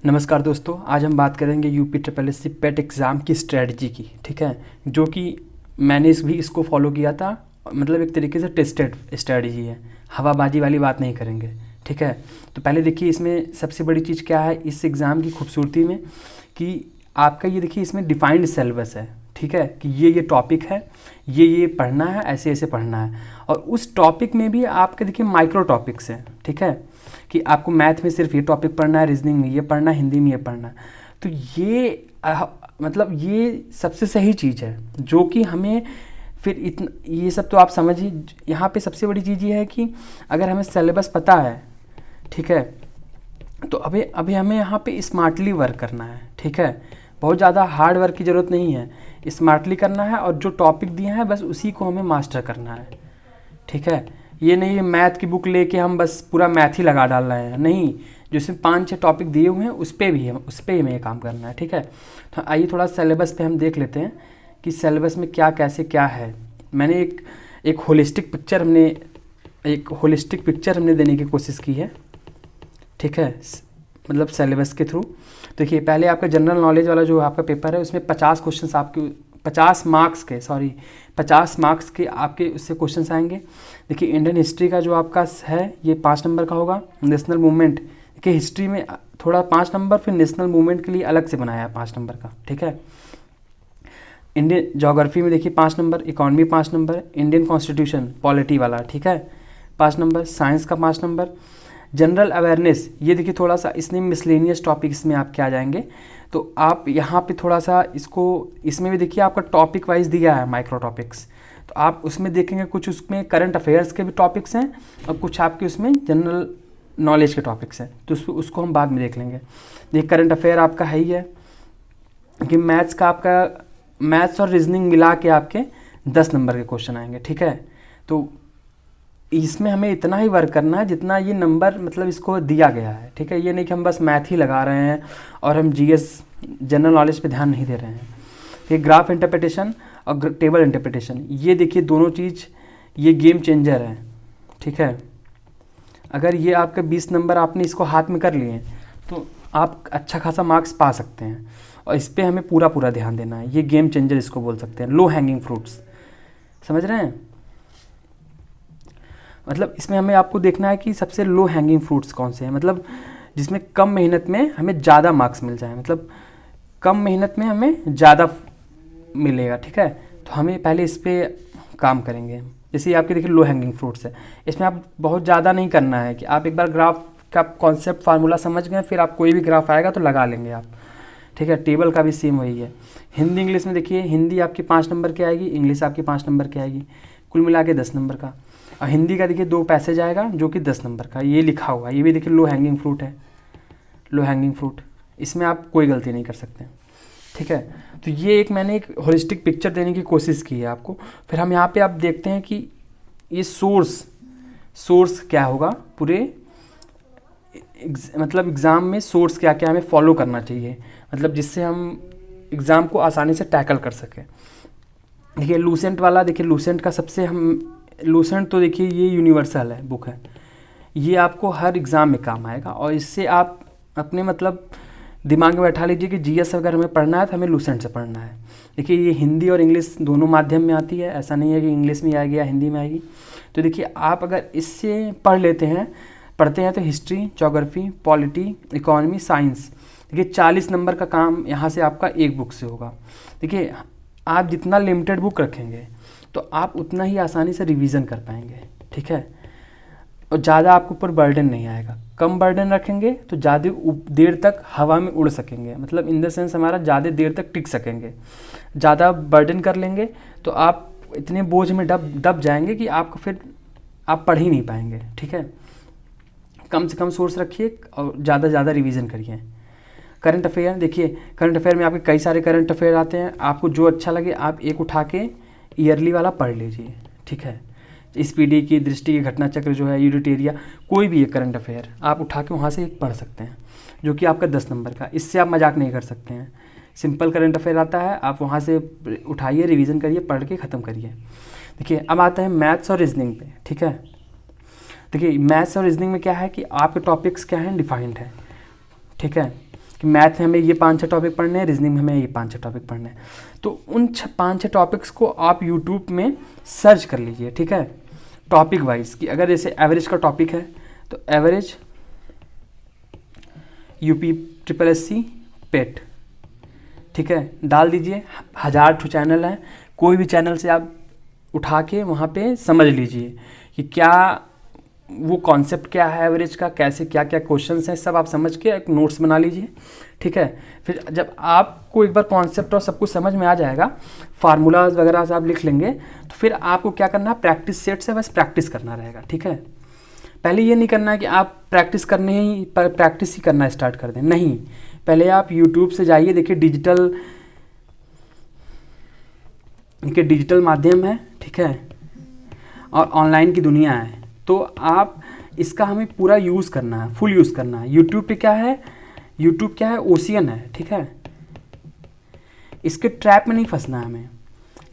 नमस्कार दोस्तों, आज हम बात करेंगे यूपी ट्रिपल एस सी पेट एग्ज़ाम की स्ट्रेटजी की। ठीक है, जो कि मैंने भी इसको फॉलो किया था। मतलब एक तरीके से टेस्टेड स्ट्रेटजी है, हवाबाजी वाली बात नहीं करेंगे। ठीक है, तो पहले देखिए इसमें सबसे बड़ी चीज़ क्या है इस एग्ज़ाम की खूबसूरती में कि आपका ये देखिए इसमें डिफाइंड सिलेबस है। ठीक है, कि ये टॉपिक है, ये पढ़ना है, ऐसे ऐसे पढ़ना है। और उस टॉपिक में भी आपके देखिए माइक्रो टॉपिक्स हैं। ठीक है, कि आपको मैथ में सिर्फ ये टॉपिक पढ़ना है, रीजनिंग में ये पढ़ना है, हिंदी में ये पढ़ना है। तो ये मतलब ये सबसे सही चीज़ है जो कि हमें फिर इतना ये सब तो आप समझिए। यहाँ पे सबसे बड़ी चीज़ ये है कि अगर हमें सिलेबस पता है, ठीक है, तो अभी हमें यहाँ पे स्मार्टली वर्क करना है। ठीक है, बहुत ज़्यादा हार्ड वर्क की ज़रूरत नहीं है, स्मार्टली करना है और जो टॉपिक दिए हैं बस उसी को हमें मास्टर करना है। ठीक है, ये नहीं मैथ की बुक लेके हम बस पूरा मैथ ही लगा डाल रहे हैं, नहीं। जो इसमें 5-6 टॉपिक दिए हुए हैं उस पर ही हमें काम करना है। ठीक है, तो आइए थोड़ा सिलेबस पे हम देख लेते हैं कि सिलेबस में क्या कैसे क्या है। मैंने एक होलिस्टिक पिक्चर हमने देने की कोशिश की है। ठीक है, मतलब सिलेबस के थ्रू। देखिए पहले आपका जनरल नॉलेज वाला जो आपका पेपर है उसमें 50 क्वेश्चंस आपके 50 मार्क्स के आपके उससे क्वेश्चंस आएंगे। देखिए इंडियन हिस्ट्री का जो आपका है ये 5 नंबर का होगा। नेशनल मूवमेंट, देखिए हिस्ट्री में थोड़ा 5 नंबर, फिर नेशनल मूवमेंट के लिए अलग से बनाया है 5 नंबर का। ठीक है, इंडियन ज्योग्राफी में देखिए 5 number, economy 5 number, Indian constitution polity वाला, ठीक है, 5 नंबर, साइंस का 5 नंबर, जनरल अवेयरनेस ये देखिए थोड़ा सा इसमें मिसलेनियस टॉपिक्स में आपके आ जाएंगे। तो आप यहाँ पे थोड़ा सा इसमें भी देखिए आपका टॉपिक वाइज दिया है माइक्रो टॉपिक्स, तो आप उसमें देखेंगे कुछ उसमें करंट अफेयर्स के भी टॉपिक्स हैं और कुछ आपके उसमें जनरल नॉलेज के टॉपिक्स हैं, तो उसको हम बाद में देख लेंगे। देखिए करंट अफेयर आपका है ही है कि मैथ्स और रीजनिंग मिला के आपके 10 नंबर के क्वेश्चन आएंगे। ठीक है, तो इसमें हमें इतना ही वर्क करना है जितना ये नंबर मतलब इसको दिया गया है। ठीक है, ये नहीं कि हम बस मैथ ही लगा रहे हैं और हम जीएस जनरल नॉलेज पे ध्यान नहीं दे रहे हैं। ये ग्राफ इंटरप्रिटेशन और टेबल इंटरप्रिटेशन, ये देखिए दोनों चीज़ ये गेम चेंजर है। ठीक है, अगर ये आपके 20 नंबर आपने इसको हाथ में कर लिए तो आप अच्छा खासा मार्क्स पा सकते हैं, और इस पर हमें पूरा ध्यान देना है। ये गेम चेंजर इसको बोल सकते हैं, लो हैंगिंग फ्रूट्स, समझ रहे हैं। मतलब इसमें हमें आपको देखना है कि सबसे लो हैंगिंग फ्रूट्स कौन से हैं, मतलब जिसमें कम मेहनत में हमें ज़्यादा मार्क्स मिल जाए, मतलब कम मेहनत में हमें ज़्यादा मिलेगा। ठीक है, तो हमें पहले इस पर काम करेंगे। जैसे आपके देखिए लो हैंगिंग फ्रूट्स है, इसमें आप बहुत ज़्यादा नहीं करना है कि आप एक बार ग्राफ का कॉन्सेप्ट फार्मूला समझ गए, फिर आप कोई भी ग्राफ आएगा तो लगा लेंगे आप। ठीक है, टेबल का भी सेम वही है। हिंदी इंग्लिश में देखिए हिंदी आपकी 5 नंबर की आएगी, इंग्लिश आपकी 5 नंबर की आएगी, कुल मिला के 10 नंबर का। और हिंदी का देखिए 2 पैसेज आएगा जो कि 10 नंबर का, ये लिखा हुआ, ये भी देखिए लो हैंगिंग फ्रूट है, लो हैंगिंग फ्रूट, इसमें आप कोई गलती नहीं कर सकते। ठीक है, तो ये मैंने एक होलिस्टिक पिक्चर देने की कोशिश की है आपको। फिर हम यहाँ पे आप देखते हैं कि ये सोर्स क्या होगा पूरे मतलब एग्ज़ाम में, सोर्स क्या क्या हमें फॉलो करना चाहिए, मतलब जिससे हम एग्ज़ाम को आसानी से टैकल कर सकें। देखिए लूसेंट वाला, देखिए लूसेंट का लूसेंट तो देखिए ये यूनिवर्सल है बुक है, ये आपको हर एग्ज़ाम में काम आएगा। और इससे आप अपने मतलब दिमाग में बैठा लीजिए कि जीएस अगर हमें पढ़ना है तो हमें लूसेंट से पढ़ना है। देखिए ये हिंदी और इंग्लिश दोनों माध्यम में आती है, ऐसा नहीं है कि इंग्लिश में आएगी या हिंदी में आएगी। तो देखिए आप अगर इससे पढ़ते हैं तो history, geography, polity, economy, science, देखिए 40 नंबर का काम यहाँ से आपका एक बुक से होगा। देखिए आप जितना लिमिटेड बुक रखेंगे तो आप उतना ही आसानी से रिवीजन कर पाएंगे। ठीक है, और ज़्यादा आपके ऊपर बर्डन नहीं आएगा। कम बर्डन रखेंगे तो ज़्यादा देर तक हवा में उड़ सकेंगे, मतलब इन द सेंस हमारा ज़्यादा देर तक टिक सकेंगे। ज़्यादा बर्डन कर लेंगे तो आप इतने बोझ में दब जाएंगे कि आपको फिर आप पढ़ ही नहीं पाएंगे। ठीक है, कम से कम सोर्स रखिए और ज़्यादा रिवीजन करिए। करंट अफेयर, देखिए करंट अफेयर में आपके कई सारे करंट अफेयर आते हैं, आपको जो अच्छा लगे आप एक उठा के ईयरली वाला पढ़ लीजिए। ठीक है, स्पीडी की दृष्टि की घटना चक्र जो है, यूरिटेरिया, कोई भी एक करंट अफेयर आप उठा के वहाँ से एक पढ़ सकते हैं जो कि आपका 10 नंबर का, इससे आप मजाक नहीं कर सकते हैं। सिंपल करंट अफेयर आता है, आप वहाँ से उठाइए, रिवीजन करिए, पढ़ के ख़त्म करिए। देखिए अब आता है मैथ्स और रीजनिंग पे। ठीक है, देखिए मैथ्स और रीजनिंग में क्या है कि आपके टॉपिक्स क्या हैं, डिफाइंड है। ठीक है, कि मैथ में हमें ये 5-6 टॉपिक पढ़ने हैं, रीजनिंग में हमें ये 5-6 टॉपिक पढ़ने हैं। तो उन 5-6 टॉपिक्स को आप यूट्यूब में सर्च कर लीजिए, ठीक है, टॉपिक वाइज, कि अगर जैसे एवरेज का टॉपिक है तो average UP triple S C PET, ठीक है, डाल दीजिए। 1000 चैनल हैं, कोई भी चैनल से आप उठा के वहाँ पे समझ लीजिए कि क्या वो कॉन्सेप्ट क्या है एवरेज का, कैसे क्या क्या क्वेश्चंस हैं, सब आप समझ के एक नोट्स बना लीजिए, ठीक है। फिर जब आपको एक बार कॉन्सेप्ट और सब कुछ समझ में आ जाएगा, फार्मूलाज वगैरह से आप लिख लेंगे, तो फिर आपको क्या करना है, प्रैक्टिस सेट से बस प्रैक्टिस करना रहेगा, ठीक है। पहले ये नहीं करना है कि आप प्रैक्टिस ही करना स्टार्ट कर दें, नहीं, पहले आप यूट्यूब से जाइए। देखिए डिजिटल माध्यम है, ठीक है, और ऑनलाइन की दुनिया है, तो आप इसका हमें पूरा यूज़ करना है, फुल यूज़ करना है। यूट्यूब क्या है, ओशियन है, ठीक है, इसके ट्रैप में नहीं फंसना है हमें,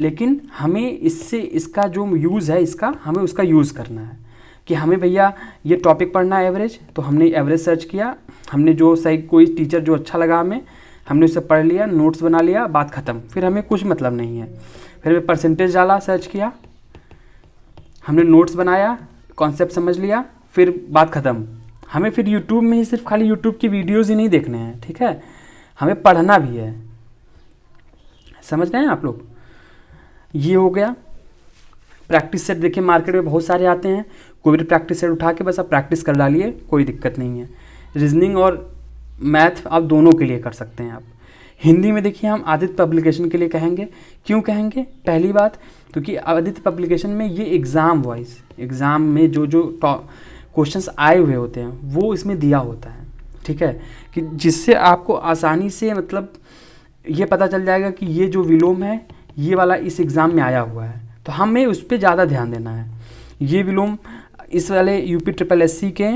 लेकिन हमें इसका जो यूज़ है हमें उसका यूज़ करना है। कि हमें भैया ये टॉपिक पढ़ना है एवरेज, तो हमने एवरेज सर्च किया, हमने जो सही कोई टीचर जो अच्छा लगा हमने उसे पढ़ लिया, नोट्स बना लिया, बात ख़त्म। फिर हमें कुछ मतलब नहीं है। फिर हमें परसेंटेज डाला, सर्च किया, हमने नोट्स बनाया, कॉन्सेप्ट समझ लिया, फिर बात ख़त्म। हमें फिर यूट्यूब में ही सिर्फ खाली यूट्यूब की वीडियोज़ ही नहीं देखने हैं, ठीक है, हमें पढ़ना भी है। समझ रहे हैं आप लोग? ये हो गया। प्रैक्टिस सेट देखिए मार्केट में बहुत सारे आते हैं, कोई भी प्रैक्टिस सेट उठा के बस आप प्रैक्टिस कर डालिए, कोई दिक्कत नहीं है। रीजनिंग और मैथ आप दोनों के लिए कर सकते हैं आप। हिंदी में देखिए हम आदित्य पब्लिकेशन के लिए कहेंगे। क्यों कहेंगे? पहली बात, क्योंकि आदित्य पब्लिकेशन में ये एग्ज़ाम में जो क्वेश्चंस आए हुए होते हैं वो इसमें दिया होता है, ठीक है, कि जिससे आपको आसानी से मतलब ये पता चल जाएगा कि ये जो विलोम है ये वाला इस एग्ज़ाम में आया हुआ है, तो हमें उस पर ज़्यादा ध्यान देना है। ये विलोम इस वाले यूपी ट्रिपल एस सी के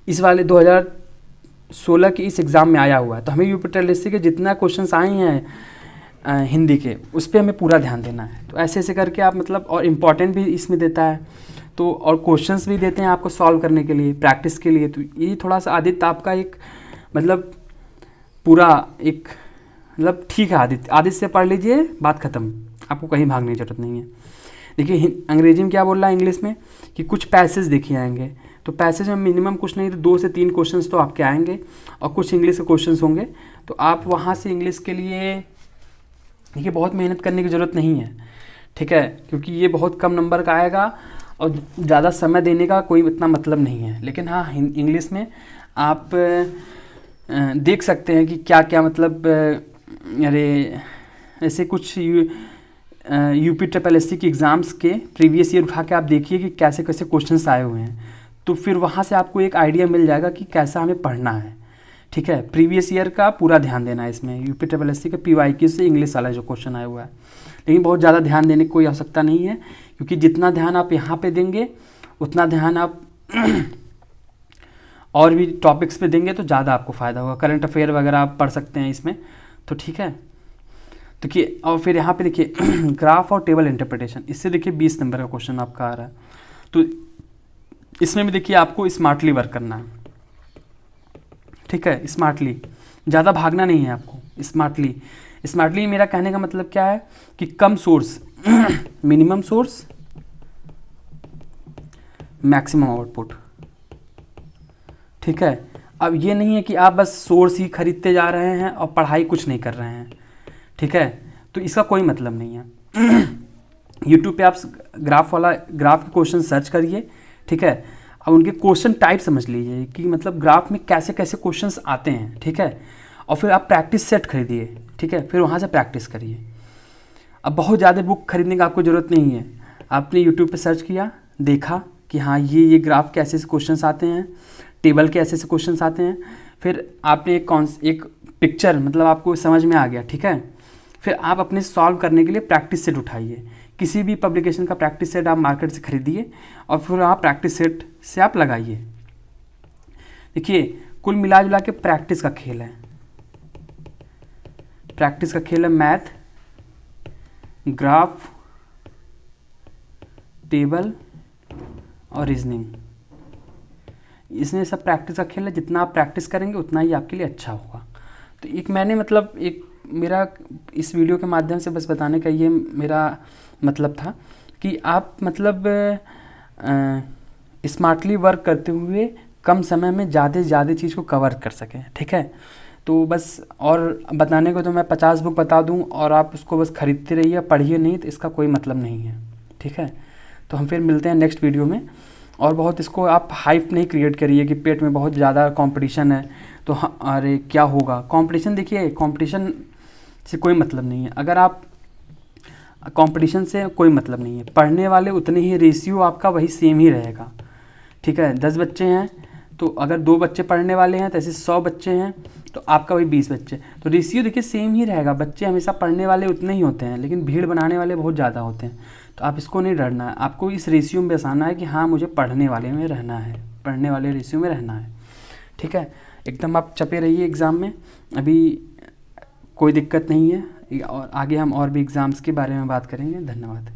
इस वाले 2016 के इस एग्ज़ाम में आया हुआ है, तो हमें यूपी ट्रिपल एस सी के जितना क्वेश्चंस आए हैं हिंदी के, उस पर हमें पूरा ध्यान देना है। तो ऐसे ऐसे करके आप मतलब, और इम्पॉर्टेंट भी इसमें देता है, तो और क्वेश्चंस भी देते हैं आपको सॉल्व करने के लिए, प्रैक्टिस के लिए। तो ये थोड़ा सा आदित्य आपका एक मतलब पूरा एक मतलब ठीक है, आदित्य से पढ़ लीजिए, बात ख़त्म, आपको कहीं भागने की ज़रूरत नहीं है। देखिए अंग्रेजी में क्या बोल रहा है, इंग्लिश में, कि कुछ पैसेज देखिए आएंगे, तो पैसेज में मिनिमम कुछ नहीं तो 2 से 3 क्वेश्चंस तो आपके आएंगे, और कुछ इंग्लिश के क्वेश्चंस होंगे। तो आप वहाँ से इंग्लिश के लिए देखिए बहुत मेहनत करने की ज़रूरत नहीं है, ठीक है, क्योंकि ये बहुत कम नंबर का आएगा और ज़्यादा समय देने का कोई इतना मतलब नहीं है। लेकिन हाँ, इंग्लिश में आप देख सकते हैं कि क्या क्या मतलब, अरे ऐसे कुछ यूपी ट्रिपल एस सी की एग्ज़ाम्स के प्रीवियस ईयर उठा के आप देखिए कि कैसे कैसे क्वेश्चंस आए हुए हैं, तो फिर वहाँ से आपको एक आइडिया मिल जाएगा कि कैसा हमें पढ़ना है, ठीक है। प्रीवियस ईयर का पूरा ध्यान देना है इसमें, यूपी ट्रिपल एस सी के PYQ से इंग्लिश वाला जो क्वेश्चन आया हुआ है। लेकिन बहुत ज़्यादा ध्यान देने की कोई आवश्यकता नहीं है, क्योंकि जितना ध्यान आप यहाँ पे देंगे उतना ध्यान आप और भी टॉपिक्स पे देंगे तो ज़्यादा आपको फ़ायदा होगा। करंट अफेयर वगैरह आप पढ़ सकते हैं इसमें, तो ठीक है। देखिए, और फिर यहाँ पे देखिए ग्राफ और टेबल इंटरप्रिटेशन, इससे देखिए 20 नंबर का क्वेश्चन आपका आ रहा है। तो इसमें भी देखिए आपको स्मार्टली वर्क करना है, ठीक है, स्मार्टली, ज़्यादा भागना नहीं है आपको, स्मार्टली मेरा कहने का मतलब क्या है कि कम source minimum source maximum output, ठीक है। अब ये नहीं है कि आप बस सोर्स ही खरीदते जा रहे हैं और पढ़ाई कुछ नहीं कर रहे हैं, ठीक है, तो इसका कोई मतलब नहीं है। यूट्यूब पे आप ग्राफ के क्वेश्चन सर्च करिए, ठीक है। अब उनके क्वेश्चन टाइप समझ लीजिए कि मतलब ग्राफ में कैसे कैसे क्वेश्चंस आते हैं, ठीक है, और फिर आप प्रैक्टिस सेट खरीदिए, ठीक है, फिर वहाँ से प्रैक्टिस करिए। अब बहुत ज़्यादा बुक खरीदने की आपको ज़रूरत नहीं है, आपने यूट्यूब पे सर्च किया, देखा कि हाँ ये ग्राफ के ऐसे ऐसे क्वेश्चंस आते हैं, टेबल के ऐसे ऐसे क्वेश्चंस आते हैं, फिर आपने एक पिक्चर मतलब आपको समझ में आ गया, ठीक है, फिर आप अपने सॉल्व करने के लिए प्रैक्टिस सेट उठाइए, किसी भी पब्लिकेशन का प्रैक्टिस सेट आप मार्केट से खरीदिए और फिर आप प्रैक्टिस सेट से आप लगाइए। देखिए कुल मिला जुला के प्रैक्टिस का खेल है, मैथ, ग्राफ, टेबल और रीजनिंग, इसमें सब प्रैक्टिस का खेल है, जितना आप प्रैक्टिस करेंगे उतना ही आपके लिए अच्छा होगा। तो एक मैंने मतलब एक मेरा इस वीडियो के माध्यम से बस बताने का ये मेरा मतलब था कि आप मतलब स्मार्टली वर्क करते हुए कम समय में ज़्यादा से ज़्यादा चीज़ को कवर कर सकें, ठीक है। तो बस और बताने को तो मैं 50 बुक बता दूं और आप उसको बस खरीदते रहिए, पढ़िए नहीं, तो इसका कोई मतलब नहीं है, ठीक है। तो हम फिर मिलते हैं नेक्स्ट वीडियो में। और बहुत इसको आप हाइप नहीं क्रिएट करिए कि पेट में बहुत ज़्यादा कंपटीशन है तो अरे क्या होगा। कंपटीशन, देखिए कंपटीशन से कोई मतलब नहीं है, अगर आप कंपटीशन से कोई मतलब नहीं है, पढ़ने वाले उतने ही, रेशियो आपका वही सेम ही रहेगा, ठीक है। 10 बच्चे हैं तो अगर 2 बच्चे पढ़ने वाले हैं तो ऐसे 100 बच्चे हैं तो आपका वही 20 बच्चे, तो रेशियो देखिए सेम ही रहेगा। बच्चे हमेशा पढ़ने वाले उतने ही होते हैं, लेकिन भीड़ बनाने वाले बहुत ज़्यादा होते हैं। तो आप इसको नहीं डरना है, आपको इस रेशियो में बसाना है कि हाँ मुझे पढ़ने वाले में रहना है, पढ़ने वाले रेशियो में रहना है, ठीक है। एकदम आप चपे रहिए एग्ज़ाम में, अभी कोई दिक्कत नहीं है, और आगे हम और भी एग्ज़ाम्स के बारे में बात करेंगे। धन्यवाद।